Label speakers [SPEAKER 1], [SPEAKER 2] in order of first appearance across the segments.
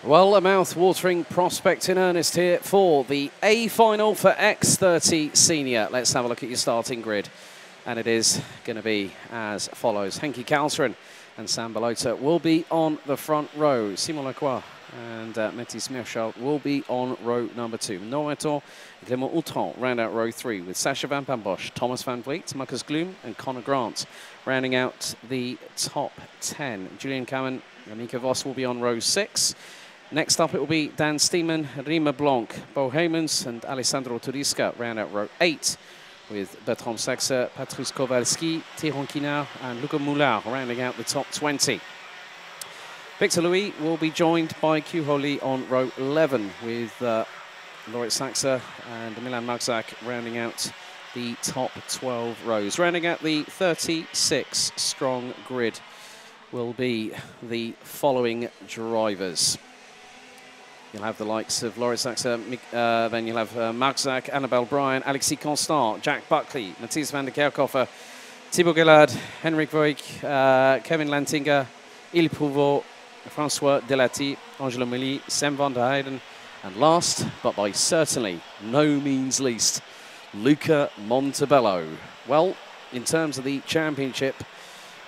[SPEAKER 1] Well, a mouth-watering prospect in earnest here for the A final for X30 Senior. Let's have a look at your starting grid. And it is going to be as follows. Henki Kalteren and Sam Balota will be on the front row. Simon Lacroix and Métis Merchal will be on row number 2. Normeton and Clément Outran round out row 3 with Sacha Van Bosch, Thomas Van Vliet, Marcus Gloom and Connor Grant rounding out the top 10. Julian Kamen and Nico Voss will be on row 6. Next up, it will be Dan Steeman, Rima Blanc, Bo Heymans and Alessandro Turisca round out row 8 with Bertrand Saxe, Patrice Kowalski, Tyrone Kinard and Luca Moulard rounding out the top 20. Victor Louis will be joined by Q Lee on row 11 with Lorit Saxe and Milan Marzak rounding out the top 12 rows. Rounding out the 36 strong grid will be the following drivers. You'll have the likes of Loris Saxe, then you'll have Marzak, Annabelle Bryan, Alexis Constant, Jack Buckley, Matthias van der Kerkhofer, Thibaut Gellard, Henrik Voigt, Kevin Lantinga, Il Prouveau, François Delati, Angelo Milly, Sam van der Heijden, and last, but by certainly no means least, Luca Montebello. Well, in terms of the championship,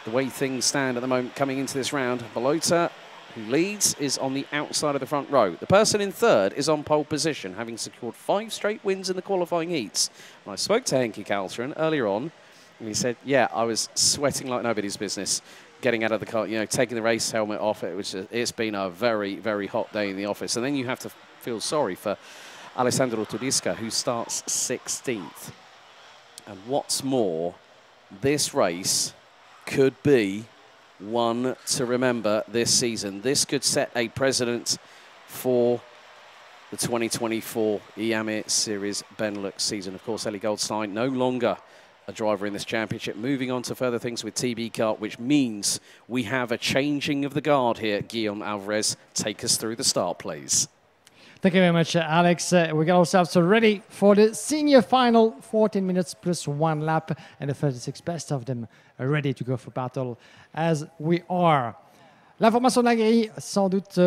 [SPEAKER 1] the way things stand at the moment coming into this round, Balota, who leads, is on the outside of the front row. The person in third is on pole position, having secured 5 straight wins in the qualifying heats. And I spoke to Henki Kalteren earlier on, and he said, yeah, I was sweating like nobody's business, getting out of the car, you know, taking the race helmet off. It's been a very, very hot day in the office. And then you have to feel sorry for Alessandro Turisca, who starts 16th. And what's more, this race could be one to remember this season. This could set a precedent for the 2024 IAME Series Benelux season. Of course, Ellie Goldstein no longer a driver in this championship. Moving on to further things with TB Kart, which means we have a changing of the guard here. Guillaume Alvarez, take us through the start, please.
[SPEAKER 2] Thank you very much, Alex. We got ourselves ready for the senior final, 14 minutes plus 1 lap, and the 36 best of them are ready to go for battle as we are. L'information de la grille, sans doute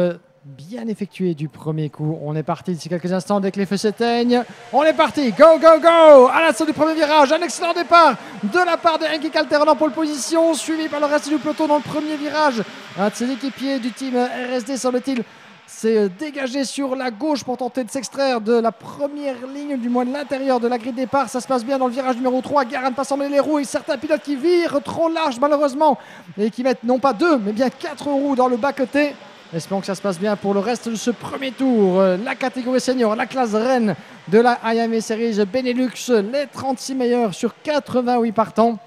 [SPEAKER 2] bien effectuée du premier coup. On est parti d'ici quelques instants dès que les feux s'éteignent. On est parti, go, go, go! À l'assaut du premier virage, un excellent départ de la part de Henki Kalteren en pole position, suivi par le reste du peloton dans le premier virage. Un de ses équipiers du team RSD, semble-t-il, s'est dégagé sur la gauche pour tenter de s'extraire de la première ligne, du moins de l'intérieur de la grille de départ. Ça se passe bien dans le virage numéro 3. Garan passe en mêler les roues et certains pilotes qui virent trop large malheureusement et qui mettent non pas 2 mais bien 4 roues dans le bas-côté. Espérons que ça se passe bien pour le reste de ce premier tour. La catégorie senior, la classe reine de la IAME Series Benelux, les 36 meilleurs sur 88 partants.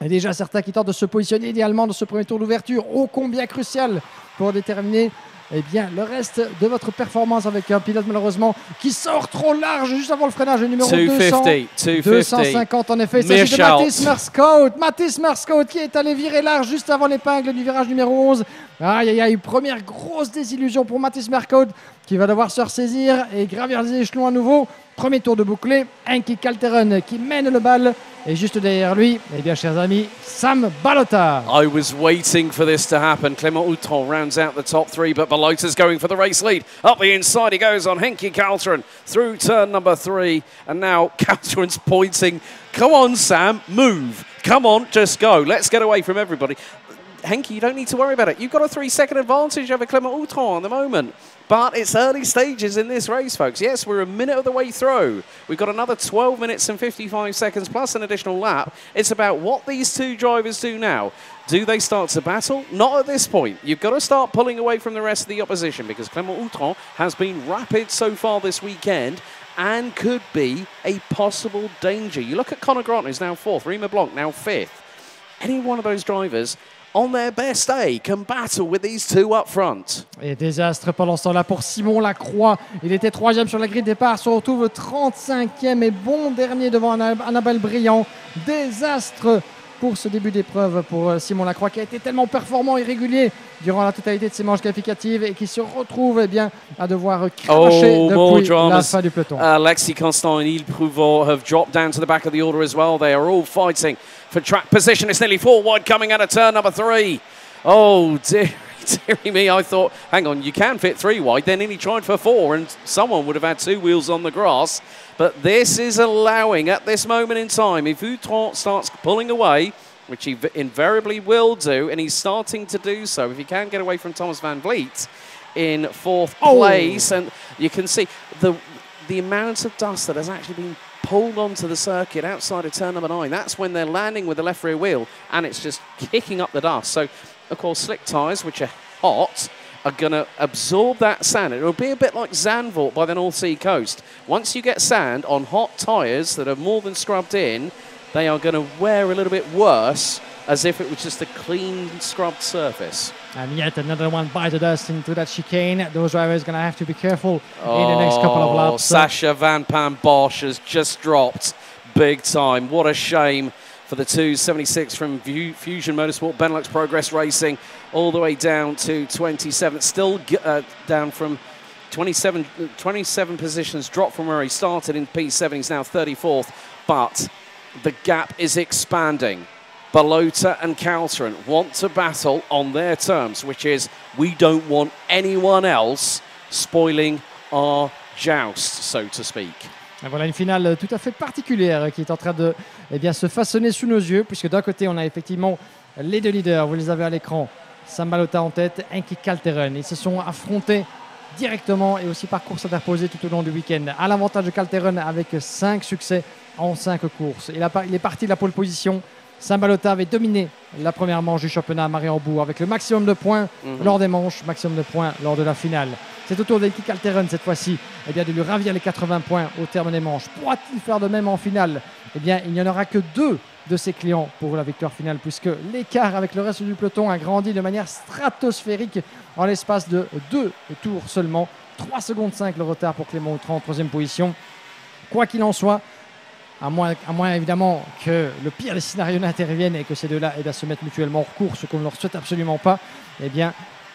[SPEAKER 2] Et déjà certains qui tentent de se positionner idéalement dans ce premier tour d'ouverture, ô combien crucial pour déterminer bien le reste de votre performance avec un pilote malheureusement qui sort trop large juste avant le freinage, le numéro 250 en effet. Il s'agit de Mathis Merscout qui est allé virer large juste avant l'épingle du virage numéro 11. Aïe aïe aïe, première grosse désillusion pour Mathis Merscout qui va devoir se ressaisir et gravir les échelons à nouveau. Premier tour de bouclé, Henki Kalteren qui mène le bal et juste derrière lui, eh bien chers amis, Sam Balota.
[SPEAKER 1] I was waiting for this to happen. Clément Outran rounds out the top 3, but Balota's going for the race lead. Up the inside he goes on Henki Kalteren through turn number 3, and now Kalteren's pointing. Come on, Sam, move. Come on, just go. Let's get away from everybody. Henki, you don't need to worry about it. You've got a 3-second advantage over Clément Outran at the moment. But it's early stages in this race, folks. Yes, we're a minute of the way through. We've got another 12 minutes and 55 seconds plus an additional lap. It's about what these two drivers do now. Do they start to battle? Not at this point. You've got to start pulling away from the rest of the opposition because Clément Outran has been rapid so far this weekend and could be a possible danger. You look at Connor Grant, who's now 4th, Rima Blanc now 5th. Any one of those drivers on their best day can battle with these two up front.
[SPEAKER 2] Et désastre pendant ce temps-là pour Simon Lacroix. Il était 3e sur la grille de départ, se retrouve 35e et bon dernier devant Annabelle Briand. Désastre pour ce début d'épreuve pour Simon Lacroix qui a été tellement performant et régulier durant la totalité de ses manches qualificatives et qui se retrouve eh bien, à devoir cracher depuis la fin du peloton.
[SPEAKER 1] Alexis Constant and Il Prouveau have dropped down to the back of the order as well. They are all fighting for track position. It's nearly 4 wide coming out of turn number 3. Oh dear. Deary me, I thought, hang on, you can fit 3 wide. Then he tried for 4, and someone would have had 2 wheels on the grass. But this is allowing, at this moment in time, if Ostricourt starts pulling away, which he invariably will do, and he's starting to do so, if he can get away from Thomas van Vliet in 4th place, and you can see the amount of dust that has actually been pulled onto the circuit outside of turn number 9. That's when they're landing with the left rear wheel, and it's just kicking up the dust. So, of course, slick tyres, which are hot, are going to absorb that sand. It'll be a bit like Zandvoort by the North Sea coast. Once you get sand on hot tyres that are more than scrubbed in, they are going to wear a little bit worse, as if it was just a clean, scrubbed surface.
[SPEAKER 2] And yet another one by the dust into that chicane. Those drivers are going to have to be careful in the next couple of laps.
[SPEAKER 1] Sascha Van Pan Bosch has just dropped big time. What a shame for the 276 from Fusion Motorsport, Benelux Progress Racing, all the way down to 27th. Still down from 27 positions, dropped from where he started in P7. He's now 34th, but the gap is expanding. Balota and Calteren want to battle on their terms, which is we don't want anyone else spoiling our joust, so to speak.
[SPEAKER 2] Et voilà une finale tout à fait particulière qui est en train de se façonner sous nos yeux, puisque d'un côté on a effectivement les 2 leaders, vous les avez à l'écran, Sam Balota en tête, Henki Calteren. Ils se sont affrontés directement et aussi par course interposée tout au long du week-end. À l'avantage de Calteren avec 5 succès en 5 courses. Il est parti de la pole position. Sam Balota avait dominé la première manche du championnat à Mariembourg avec le maximum de points lors des manches, maximum de points lors de la finale. C'est au tour d'Henki Calteren cette fois-ci de lui ravir les 80 points au terme des manches. Pourra-t-il faire de même en finale? Il n'y en aura que 2 de ses clients pour la victoire finale, puisque l'écart avec le reste du peloton a grandi de manière stratosphérique en l'espace de 2 tours seulement. 3 secondes 5 le retard pour Clément Autran en 3e position. Quoi qu'il en soit, à moins évidemment que le pire des scénarios n'intervienne et que ces deux-là se mettent mutuellement hors course, ce qu'on ne leur souhaite absolument pas,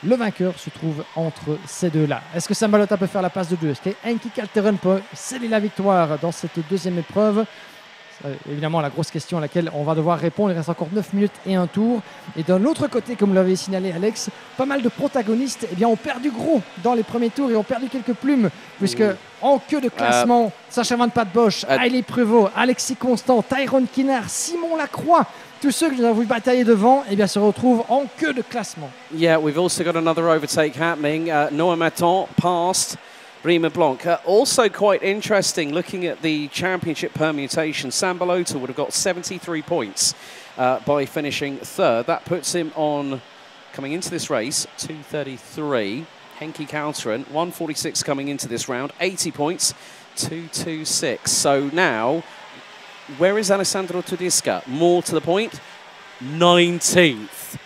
[SPEAKER 2] le vainqueur se trouve entre ces deux-là. Est-ce que Sam Balota peut faire la passe de 2? Est-ce que Henki Calteren peut sceller la victoire dans cette 2e épreuve? Évidemment, la grosse question à laquelle on va devoir répondre. Il reste encore 9 minutes et 1 tour. Et d'un autre côté, comme vous l'avez signalé Alex, pas mal de protagonistes ont perdu gros dans les premiers tours et ont perdu quelques plumes, puisque en queue de classement, Sascha Van Pan Bosch, Hailey Prévost, Alexis Constant, Tyrone Kinard, Simon Lacroix, tous ceux que nous avons vu batailler devant se retrouvent en queue de classement.
[SPEAKER 1] Yeah, we've also got another overtake happening. Noah Maton passed Rima Blanc. Also quite interesting, looking at the championship permutation, Sam Balota would have got 73 points by finishing 3rd. That puts him on, coming into this race, 233. Henki Calteren, 146 coming into this round, 80 points, 226. So now, where is Alessandro Tudisca? More to the point, 19th.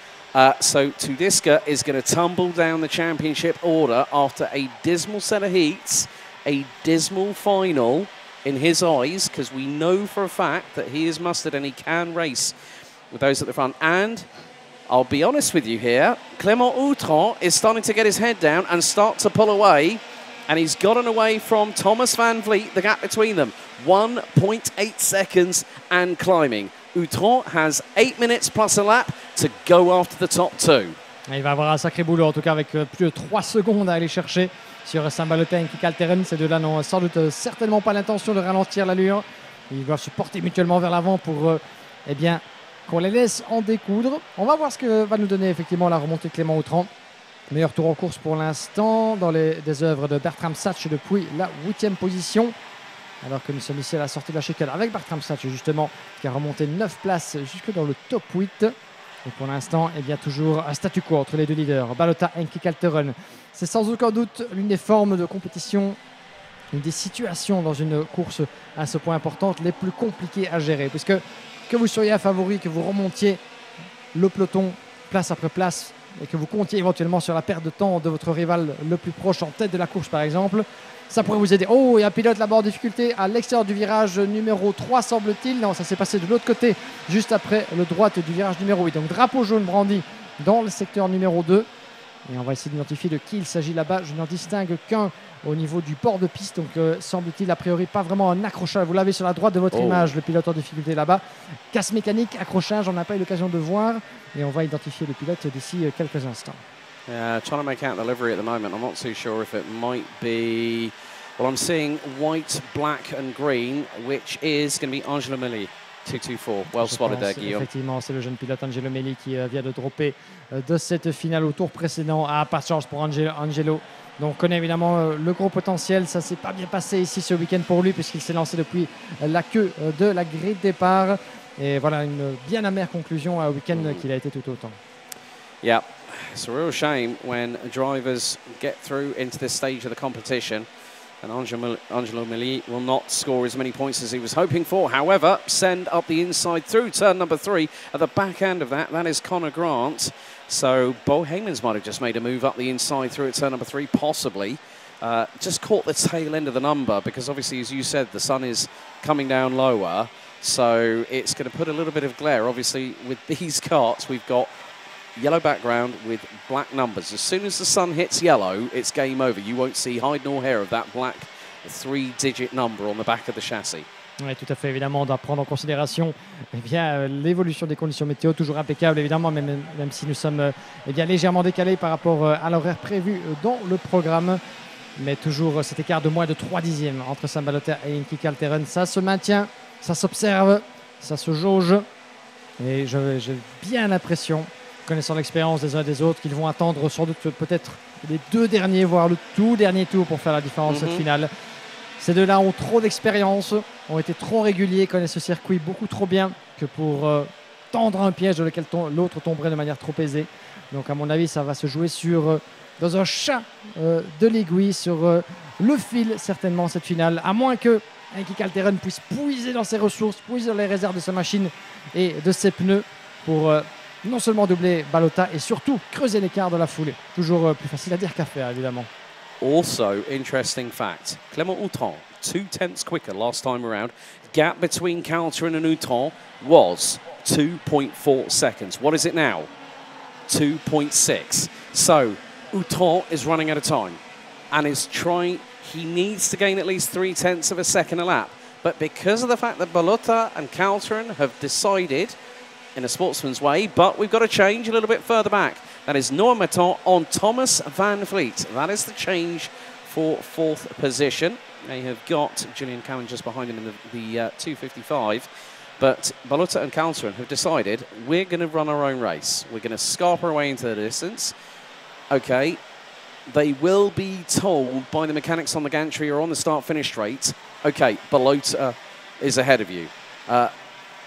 [SPEAKER 1] So Tudisca is going to tumble down the championship order after a dismal set of heats, a dismal final in his eyes, because we know for a fact that he is mustard and he can race with those at the front. And I'll be honest with you here, Clément Autran is starting to get his head down and start to pull away, and he's gotten away from Thomas van Vliet, the gap between them, 1.8 seconds and climbing. Autran has 8 minutes plus a lap to go after the top 2.
[SPEAKER 2] Il va avoir un sacré boulot, en tout cas avec plus de 3 secondes à aller chercher sur Sam Balota et Henki Calteren. Ces deux-là n'ont sans doute certainement pas l'intention de ralentir l'allure. Ils doivent se porter mutuellement vers l'avant pour qu'on les laisse en découdre. On va voir ce que va nous donner effectivement la remontée de Clément Autran. Meilleur tour en course pour l'instant dans des œuvres de Bertram Satch depuis la 8e position. Alors que nous sommes ici à la sortie de la chicane avec Bertram Satch justement, qui a remonté 9 places jusque dans le top 8. Et pour l'instant, toujours un statu quo entre les 2 leaders, Balota et Henki Calteren. C'est sans aucun doute l'une des formes de compétition, une des situations dans une course à ce point importante les plus compliquées à gérer. Puisque que vous soyez un favori, que vous remontiez le peloton place après place et que vous comptiez éventuellement sur la perte de temps de votre rival le plus proche en tête de la course par exemple, ça pourrait vous aider. Oh, il y a un pilote là-bas en difficulté à l'extérieur du virage numéro 3, semble-t-il. Non, ça s'est passé de l'autre côté, juste après le droite du virage numéro 8. Donc, drapeau jaune brandi dans le secteur numéro 2. Et on va essayer d'identifier de qui il s'agit là-bas. Je n'en distingue qu'un au niveau du bord de piste. Donc, semble-t-il, a priori, pas vraiment un accrochage. Vous l'avez sur la droite de votre image, le pilote en difficulté là-bas. Casse mécanique, accrochage, on n'a pas eu l'occasion de voir. Et on va identifier le pilote d'ici quelques instants.
[SPEAKER 1] Trying to make out the livery at the moment. I'm not too sure if it might be... Well, I'm seeing white, black and green, which is going to be Angelo Meli. 2-2-4. Well spotted there, Guillaume.
[SPEAKER 2] Effectivement, c'est le jeune pilote Angelo Meli qui vient de dropper de cette finale au tour précédent. Ah, pas de chance pour Angelo. Donc on connaît évidemment le gros potentiel. Ça ne s'est pas bien passé ici ce week-end pour lui puisqu'il s'est lancé depuis la queue de la grille de départ. Et voilà, une bien amère conclusion à un week-end qu'il a été tout autant.
[SPEAKER 1] Yeah, it's a real shame when drivers get through into this stage of the competition. And Angelo Meli will not score as many points as he was hoping for. However, send up the inside through turn number 3. At the back end of that is Connor Grant. So Bo Heymans might have just made a move up the inside through at turn number 3, possibly. Just caught the tail end of the number because obviously, as you said, the sun is coming down lower. So it's going to put a little bit of glare. Obviously, with these karts, we've got yellow background with black numbers. As soon as the sun hits yellow, it's game over. You won't see hide nor hair of that black 3-digit number on the back of the chassis.
[SPEAKER 2] Oui, tout à fait, évidemment, on doit prendre en considération l'évolution des conditions météo, toujours impeccable, évidemment, même si nous sommes légèrement décalés par rapport à l'horaire prévu dans le programme. Mais toujours cet écart de moins de 3 dixièmes entre Sam Balota et Inki Calteren. Ça se maintient, ça s'observe, ça se jauge. Et j'ai bien l'impression, connaissant l'expérience des uns et des autres, qu'ils vont attendre sans doute peut-être les 2 derniers, voire le tout dernier tour pour faire la différence cette finale. Ces deux-là ont trop d'expérience, ont été trop réguliers, connaissent ce circuit beaucoup trop bien que pour tendre un piège dans lequel l'autre tomberait de manière trop aisée. Donc à mon avis, ça va se jouer dans un chat de l'aiguille, sur le fil certainement cette finale, à moins que Inki Calteren puisse puiser dans ses ressources, puiser dans les réserves de sa machine et de ses pneus pour non seulement doubler Balota et surtout creuser l'écart de la foulée. Toujours plus facile à dire qu'à faire, évidemment.
[SPEAKER 1] Also, interesting fact, Clément Houton, 2 tenths quicker last time around. Gap between Calteren and Houton was 2.4 seconds. What is it now? 2.6. So, Houton is running out of time and is trying, he needs to gain at least 3/10 of a second a lap. But because of the fact that Balota and Calteren have decided in a sportsman's way, but we've got to change a little bit further back. That is Noah Maton on Thomas Van Vliet. That is the change for 4th position. They have got Julian Cowan just behind him in the 255. But Balota and Calteren have decided we're going to run our own race. We're going to scarper away into the distance. Okay, they will be told by the mechanics on the gantry or on the start-finish straight, okay, Balota is ahead of you.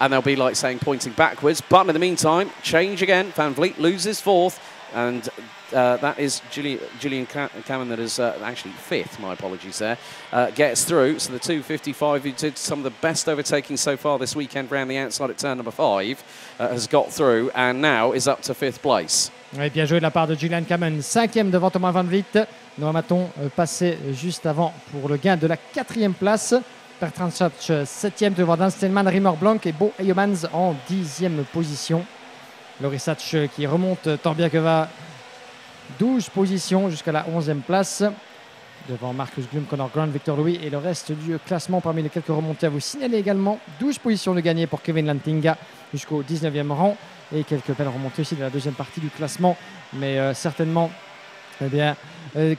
[SPEAKER 1] And they'll be like saying, pointing backwards. But in the meantime, change again. Van Vliet loses 4th. And that is Julian Cameron that is actually 5th, my apologies there, gets through. So the 255, who did some of the best overtaking so far this weekend round the outside at turn number 5, has got through and now is up to 5th place.
[SPEAKER 2] Oui, bien joué de la part de Julian Cameron, 5e devant Thomas Van Vliet. Noah Maton passé juste avant pour le gain de la 4e place. Bertrand Schach, 7e devant Dan Steinman, Rimmer Blanc et Bo Heymans en 10e position. Laurie Satch qui remonte tant bien que va 12 positions jusqu'à la 11e place. Devant Marcus Glum, Connor Grant, Victor Louis et le reste du classement parmi les quelques remontées à vous signaler également. 12 positions de gagné pour Kevin Lantinga jusqu'au 19e rang. Et quelques belles remontées aussi de la 2e partie du classement. Mais certainement,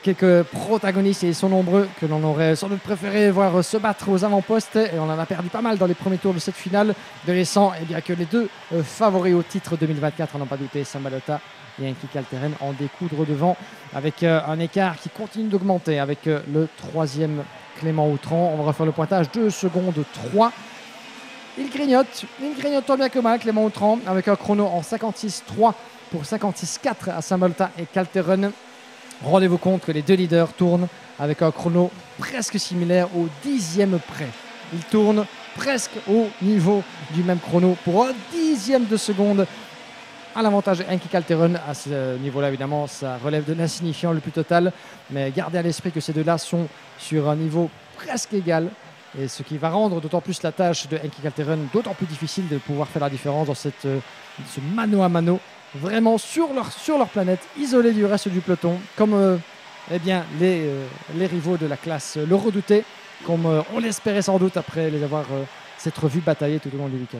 [SPEAKER 2] quelques protagonistes, et ils sont nombreux, que l'on aurait sans doute préféré voir se battre aux avant-postes. Et on en a perdu pas mal dans les premiers tours de cette finale, de laissant que les 2 favoris au titre 2024, on n'en pas douté, Sam Balota et Inki Calteren en découdre devant, avec un écart qui continue d'augmenter avec le 3e Clément Houton. On va refaire le pointage, 2 secondes 3. Il grignote tant bien que mal, Clément Houton, avec un chrono en 56.3 pour 56.4 à Sam Balota et Calteren. Rendez-vous compte que les 2 leaders tournent avec un chrono presque similaire au 10e près. Ils tournent presque au niveau du même chrono pour un 10e de seconde à l'avantage d'Inki Calteren. À ce niveau-là, évidemment, ça relève de l'insignifiant le plus total. Mais gardez à l'esprit que ces deux-là sont sur un niveau presque égal. Et ce qui va rendre d'autant plus la tâche de Inki Calteren d'autant plus difficile de pouvoir faire la différence dans ce mano à mano. Vraiment sur leur planète, isolés du reste du peloton, comme les rivaux de la classe le redoutaient, comme on l'espérait sans doute après les avoir s'être vus batailler tout au long du week-end.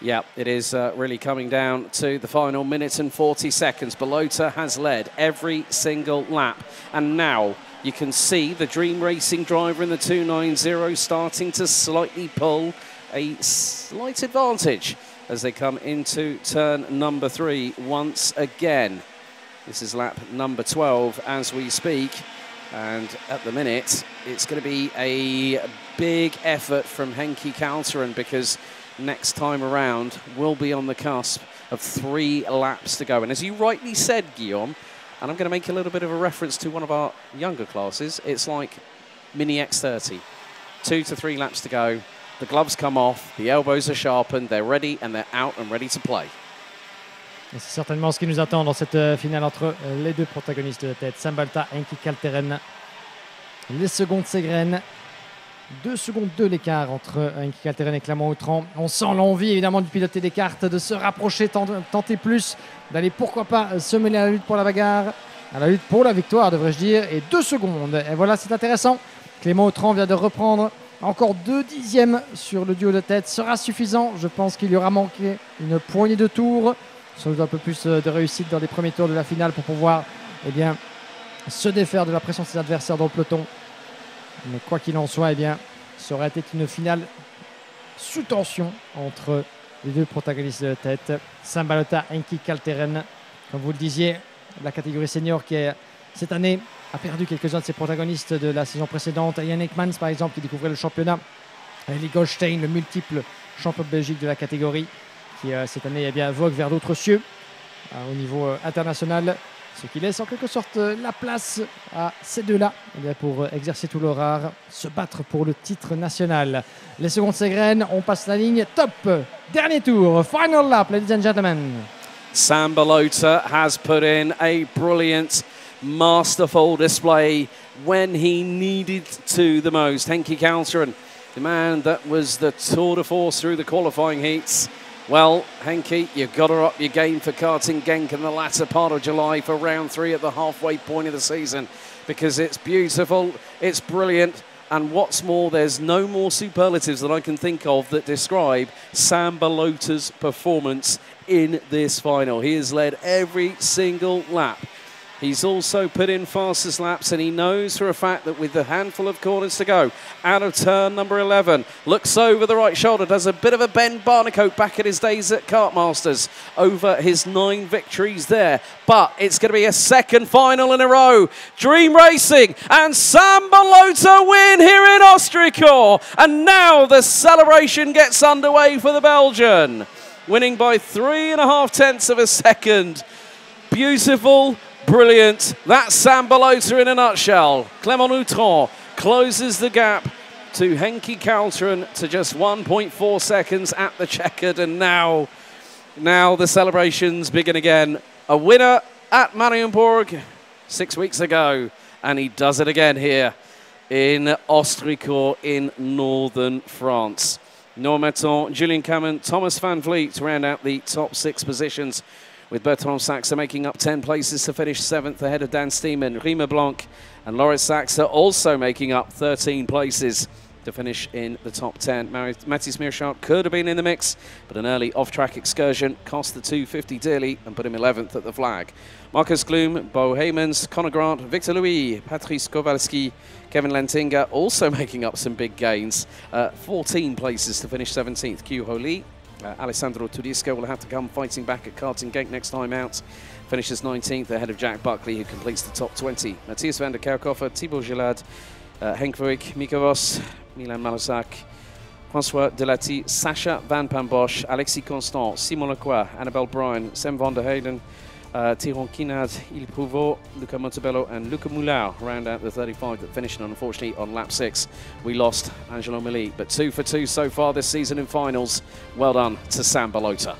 [SPEAKER 1] Yeah, it is really coming down to the final minute and 40 seconds. Balota has led every single lap. And now you can see the Dream Racing driver in the 290 starting to slightly pull a slight advantage as they come into turn number 3 once again. This is lap number 12 as we speak. And at the minute, it's going to be a big effort from Henki Kalteren because next time around we'll be on the cusp of 3 laps to go. And as you rightly said, Guillaume, and I'm going to make a little bit of a reference to one of our younger classes, it's like mini X30. 2 to 3 laps to go. The gloves come off, the elbows are sharpened, they're ready and they're out and ready to play.
[SPEAKER 2] C'est certainement ce qui nous attend dans cette finale entre les deux protagonistes de tête, Sam Balota et Henki Kalteren. Les secondes s'égrènent. 2 secondes 2 l'écart entre Henki Kalteren et Clermont-Autrans. On sent l'envie évidemment du piloter des cartes, de se rapprocher, tenter plus, d'aller pourquoi pas se mêler à la lutte pour la bagarre, à la lutte pour la victoire devrais-je dire. Et 2 secondes, et voilà c'est intéressant. Clermont-Autrans vient de reprendre encore 2 dixièmes sur le duo de tête. Sera suffisant, je pense qu'il y aura manqué une poignée de tours. Sans doute un peu plus de réussite dans les premiers tours de la finale pour pouvoir se défaire de la pression de ses adversaires dans le peloton. Mais quoi qu'il en soit, ça aurait été une finale sous tension entre les deux protagonistes de tête. Sam Balota, Henki Kalteren. Comme vous le disiez, la catégorie senior qui cette année a perdu quelques-uns de ses protagonistes de la saison précédente. Yann Ekmans par exemple qui découvrait le championnat. Eli Goldstein, le multiple champion de Belgique de la catégorie, qui cette année vogue vers d'autres cieux au niveau international, ce qui laisse en quelque sorte la place à ces deux-là pour exercer tout leur art, se battre pour le titre national. Les secondes s'égrènent, on passe la ligne, top, dernier tour, final lap, ladies and gentlemen.
[SPEAKER 1] Sam Balota has put in a brilliant, masterful display when he needed to the most. Henki Kalteren, the man that was the tour de force through the qualifying heats. Well, Henki, you've got to up your game for karting Genk in the latter part of July for round 3 at the halfway point of the season because it's beautiful, it's brilliant, and what's more, there's no more superlatives that I can think of that describe Sam Balota's performance in this final. He has led every single lap. He's also put in fastest laps, and he knows for a fact that with a handful of corners to go, out of turn number 11, looks over the right shoulder, does a bit of a Ben Barnicoat back in his days at Kartmasters over his 9 victories there. But it's going to be a second final in a row. Dream Racing and Sam Balota win here in Ostricourt. And now the celebration gets underway for the Belgian, winning by 3.5 tenths of a second. Beautiful. Brilliant. That's Sam Balota in a nutshell. Clermont-Autrans closes the gap to Henki Kalteren to just 1.4 seconds at the checkered. And now the celebrations begin again. A winner at Marienburg 6 weeks ago. And he does it again here in Ostricourt in northern France. Normanton, Julien Camin, Thomas Van Vliet to round out the top 6 positions, with Bertrand Saxe making up 10 places to finish 7th ahead of Dan Steeman. Riemer Blanc and Loris Saxe also making up 13 places to finish in the top 10. Matthias Meerschaert could have been in the mix, but an early off-track excursion cost the 250 dearly and put him 11th at the flag. Marcus Gloom, Bo Heymans, Conor Grant, Victor Louis, Patrice Kowalski, Kevin Lentinga also making up some big gains. 14 places to finish 17th. Q Ho Lee. Alessandro Tudisco will have to come fighting back at Karting Genk next time out. Finishes 19th ahead of Jack Buckley, who completes the top 20. Matthias van der Kerkhofer, Thibaut Gillard, Henk Voigt, Mika Vos, Milan Malasak, François Delati, Sacha Van Pambosch, Alexis Constant, Simon Lacroix, Annabelle Bryan, Sam van der Heyden, Tyrone Kinad, Il Prouveau, Luca Montebello and Luca Moulin round out the 35 that finished unfortunately on lap 6. We lost Angelo Mali, but 2 for 2 so far this season in finals. Well done to Sam Balota.